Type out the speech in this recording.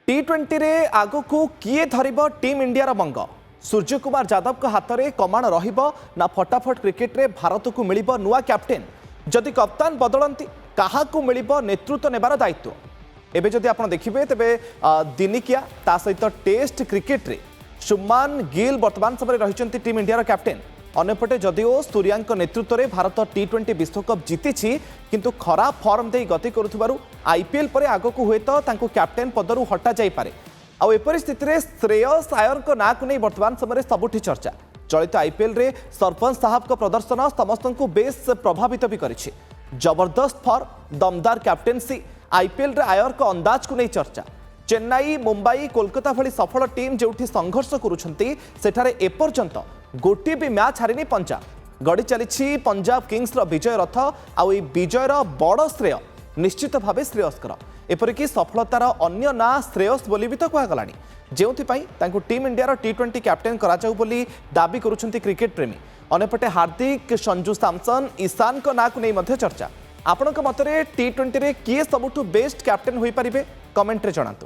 टी20 रे आगो को किए धरिबो टीम इंडिया मंग सूर्य कुमार यादव का हाथ में कमान रहिबो ना फटाफट क्रिकेट रे भारत को मिलिबो नुआ कैप्टेन जदि कप्तान बदलती कहा मिलिबो नेतृत्व नेबार दायित्व एबे जदि आपण देखिबे तबे दिनिकिया ता सहित टेस्ट क्रिकेट रे शुभमान गिल वर्तमान समय रहिचंती टीम इंडिया कैप्टेन अन्यपटे जदिओ सूर्यांक नेतृत्व में भारत टी20 विश्वकप जीति किंतु खराब फॉर्म दे गति करुथिबारु आईपीएल पर आगक हुए तो कैप्टेन पदरु हटा जाई पारे आउ एपरि स्थिति में श्रेयस आयर को ना को नहीं वर्तमान समय सबुठी चर्चा चलित आईपीएल रे सरपंच साहब का प्रदर्शन समस्त को बेस प्रभावित भी करिछि जबरदस्त फॉर्म दमदार कैप्टेंसी आईपीएल रे आयर को अंदाज को नहीं चर्चा चेन्नई मुंबई कोलकाता भली सफल टीम जोठी संघर्ष करुछंती सेठारे एपर्यंत गोटे भी मैच हारिनी पंजाब गड़ी चली पंजाब किंग्स विजय रथ आउ विजयर बड़ श्रेय निश्चित भाव श्रेयस्कर एपरिक सफलतार अन्य ना श्रेयस बोली भी तो कहगला जो टीम इंडिया टी20 कैप्टेन कराऊ बोली दाबी करुछंती क्रिकेट प्रेमी अन्यपटे हार्दिक संजू सैमसन ईशान को ना को नहीं चर्चा आपण मतरे टी20 रे किए सबुठु बेस्ट कैप्टेन हो पारे कमेंट रे जणातु।